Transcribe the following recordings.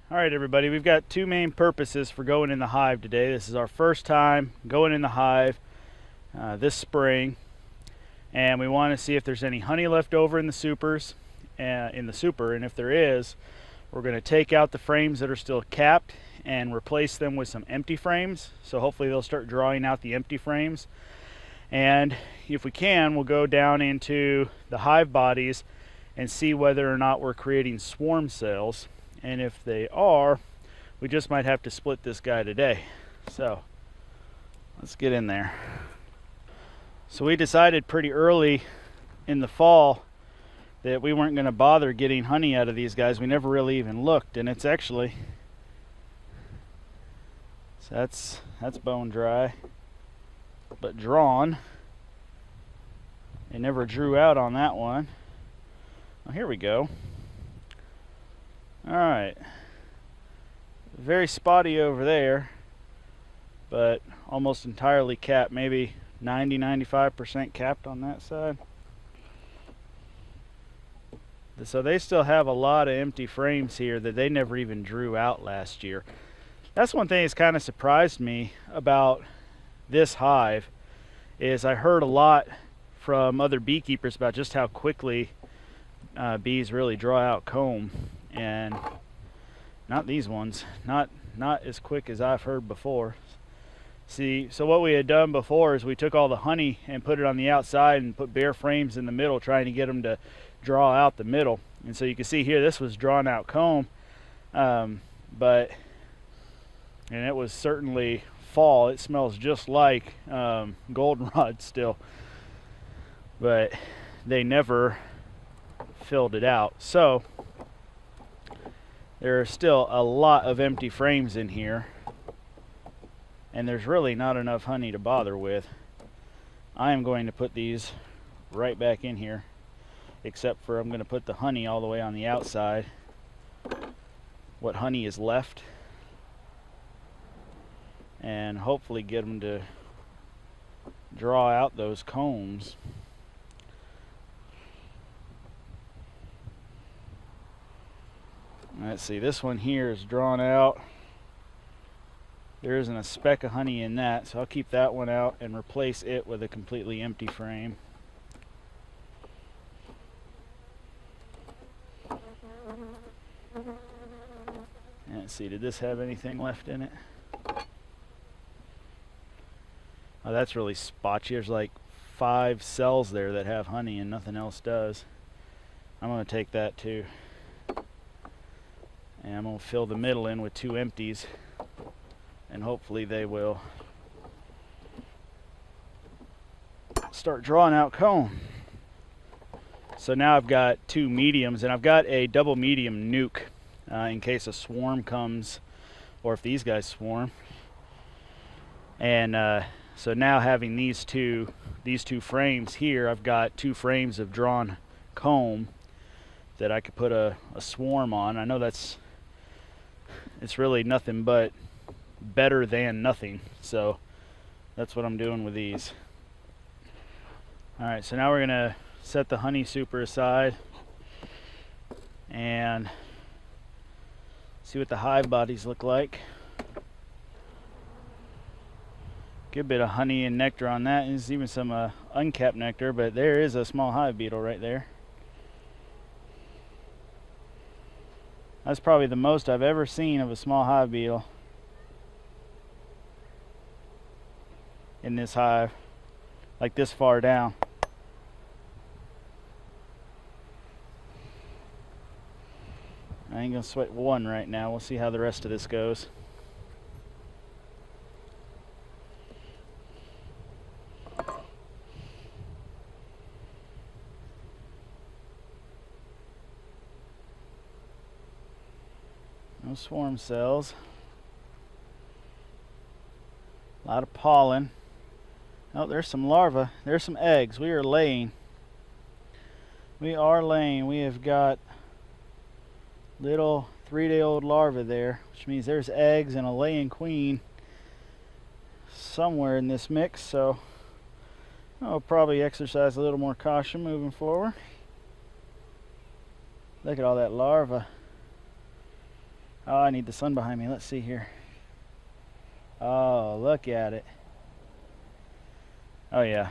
Alright everybody, we've got two main purposes for going in the hive today. This is our first time going in the hive this spring, and we want to see if there's any honey left over in the supers, and if there is, we're going to take out the frames that are still capped and replace them with some empty frames. So hopefully they'll start drawing out the empty frames. And if we can, we'll go down into the hive bodies and see whether or not we're creating swarm cells. And if they are, we just might have to split this guy today. So let's get in there. So we decided pretty early in the fall that we weren't going to bother getting honey out of these guys. We never really even looked, and it's actually, so that's bone dry, but drawn. It never drew out on that one. Well, here we go. Alright, very spotty over there, but almost entirely capped, maybe 90-95% capped on that side. So they still have a lot of empty frames here that they never even drew out last year. That's one thing that's kind of surprised me about this hive, is I heard a lot from other beekeepers about just how quickly bees really draw out comb. And not these ones, not as quick as I've heard before. See, so what we had done before is we took all the honey and put it on the outside and put bare frames in the middle, trying to get them to draw out the middle. And so you can see here, this was drawn out comb, and it was certainly fall. It smells just like goldenrod still, but they never filled it out. So there are still a lot of empty frames in here, and there's really not enough honey to bother with. I am going to put these right back in here, except for I'm going to put the honey all the way on the outside, what honey is left, and hopefully get them to draw out those combs. Let's see, this one here is drawn out. There isn't a speck of honey in that, so I'll keep that one out and replace it with a completely empty frame. And let's see, did this have anything left in it? Oh, that's really spotty. There's like 5 cells there that have honey and nothing else does. I'm going to take that too. And I'm going to fill the middle in with 2 empties, and hopefully they will start drawing out comb. So now I've got 2 mediums, and I've got a double medium nuke in case a swarm comes, or if these guys swarm. And so now having these two frames here, I've got 2 frames of drawn comb that I could put a swarm on. I know it's really nothing but better than nothing, so that's what I'm doing with these. Alright, so now we're gonna set the honey super aside and see what the hive bodies look like. Good bit of honey and nectar on that. There's even some uncapped nectar, but there is a small hive beetle right there. That's probably the most I've ever seen of a small hive beetle in this hive, like this far down. I ain't gonna sweat one right now. We'll see how the rest of this goes. No swarm cells. A lot of pollen. Oh, there's some larvae. There's some eggs. We are laying. We are laying. We have got little 3-day-old larvae there, which means there's eggs and a laying queen somewhere in this mix. So I'll probably exercise a little more caution moving forward. Look at all that larva. Oh, I need the sun behind me. Let's see here. Oh, look at it. Oh yeah.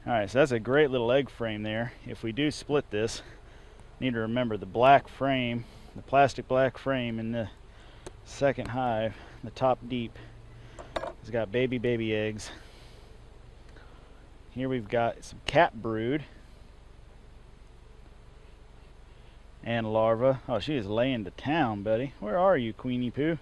Alright, so that's a great little egg frame there. If we do split this, need to remember the black frame, the plastic black frame in the second hive, the top deep, has got baby eggs. Here we've got some cat brood and larva. Oh, she is laying to town, buddy. Where are you, Queenie Pooh?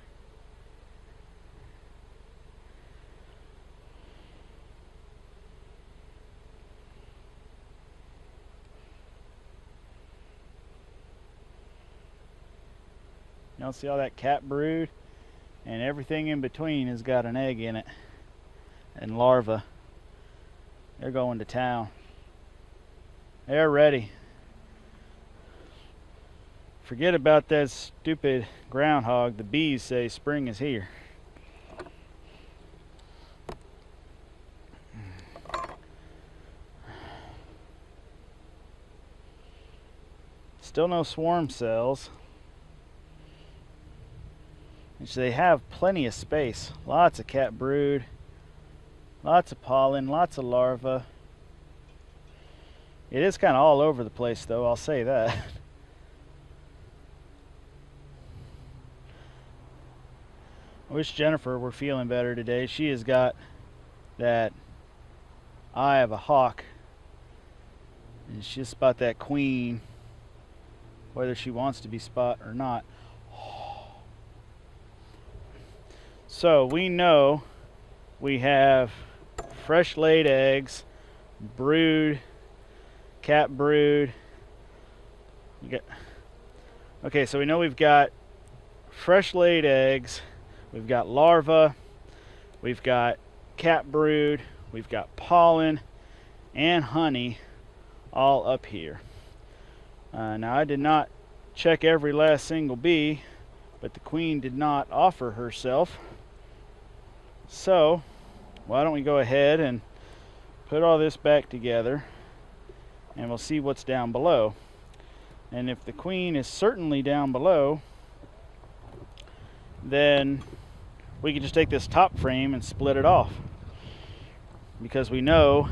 Y'all see all that cat brood? And everything in between has got an egg in it. And larva. They're going to town. They're ready. Forget about that stupid groundhog. The bees say spring is here. Still no swarm cells. Which they have plenty of space. Lots of cat brood. Lots of pollen. Lots of larvae. It is kind of all over the place though, I'll say that. I wish Jennifer were feeling better today. She has got that eye of a hawk. And she'll spot that queen, whether she wants to be spot or not. So we know we have fresh laid eggs, brood, cat brood. Okay, so we know we've got fresh laid eggs, we've got larvae, we've got cat brood, we've got pollen and honey all up here. Now I did not check every last single bee, but the queen did not offer herself. So why don't we go ahead and put all this back together and we'll see what's down below. And if the queen is certainly down below, then we can just take this top frame and split it off, because we know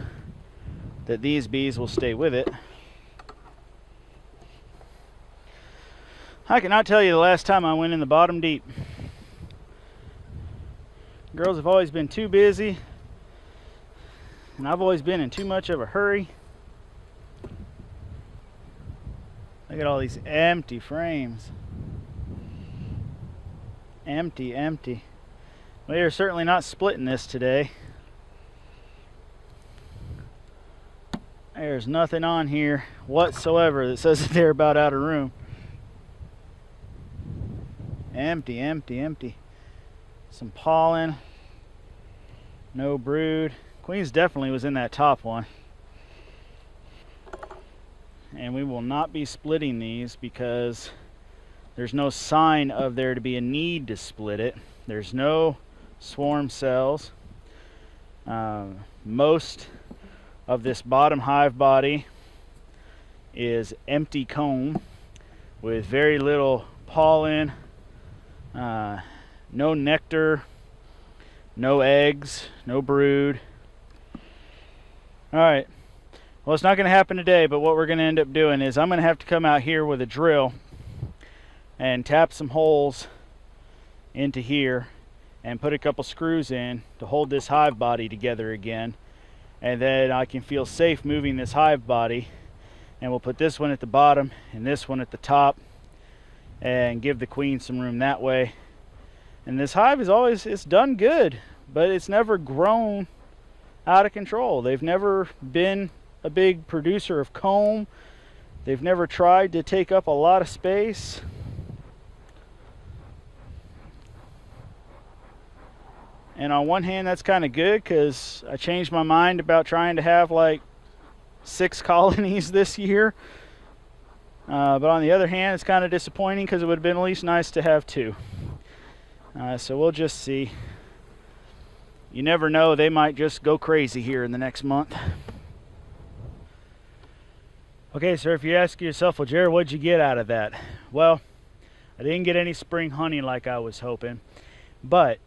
that these bees will stay with it. I cannot tell you the last time I went in the bottom deep. Girls have always been too busy, and I've always been in too much of a hurry. Look at all these empty frames. Empty, empty. We are certainly not splitting this today. There's nothing on here whatsoever that says that they're about out of room. Empty, empty, empty. Some pollen. No brood. Queen's definitely was in that top one. And we will not be splitting these because there's no sign of there to be a need to split it. There's no swarm cells. Most of this bottom hive body is empty comb with very little pollen, no nectar, no eggs, no brood. Alright, well, it's not going to happen today, but what we're going to end up doing is I'm going to have to come out here with a drill and tap some holes into here and put a couple screws in to hold this hive body together again, and then I can feel safe moving this hive body, and we'll put this one at the bottom and this one at the top and give the queen some room that way. And this hive is always, it's done good, but it's never grown out of control. They've never been a big producer of comb. They've never tried to take up a lot of space. And on one hand, that's kind of good, because I changed my mind about trying to have like 6 colonies this year. But on the other hand, it's kind of disappointing, because it would have been at least nice to have 2. So we'll just see. You never know, they might just go crazy here in the next month. Okay, so if you ask yourself, well, Jared, what'd you get out of that? Well, I didn't get any spring honey like I was hoping, but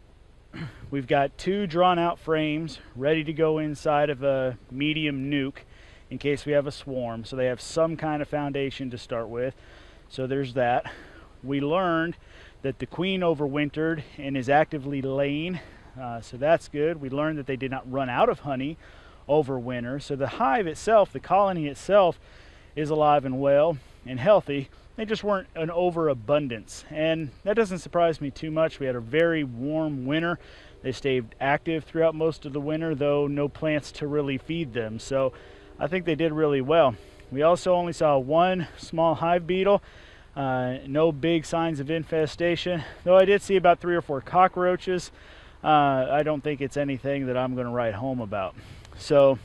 we've got 2 drawn out frames ready to go inside of a medium nuke in case we have a swarm, so they have some kind of foundation to start with. So there's that. We learned that the queen overwintered and is actively laying, so that's good. We learned that they did not run out of honey over winter, so the hive itself, the colony itself, is alive and well and healthy. They just weren't an overabundance, and that doesn't surprise me too much. We had a very warm winter. They stayed active throughout most of the winter, though no plants to really feed them, so I think they did really well. We also only saw 1 small hive beetle, no big signs of infestation, though I did see about 3 or 4 cockroaches. I don't think it's anything that I'm going to write home about. So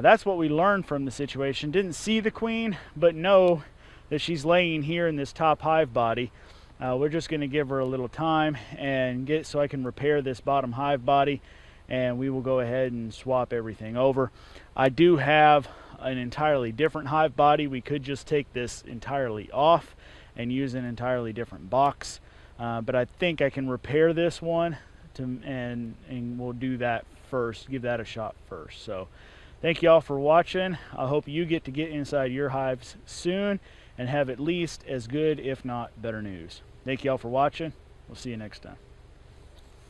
that's what we learned from the situation. Didn't see the queen, but know that she's laying here in this top hive body. We're just going to give her a little time and get so I can repair this bottom hive body, and we will go ahead and swap everything over. I do have an entirely different hive body. We could just take this entirely off and use an entirely different box, but I think I can repair this one and we'll do that first, give that a shot first. So thank you all for watching. I hope you get inside your hives soon and have at least as good, if not better news. Thank you all for watching. We'll see you next time.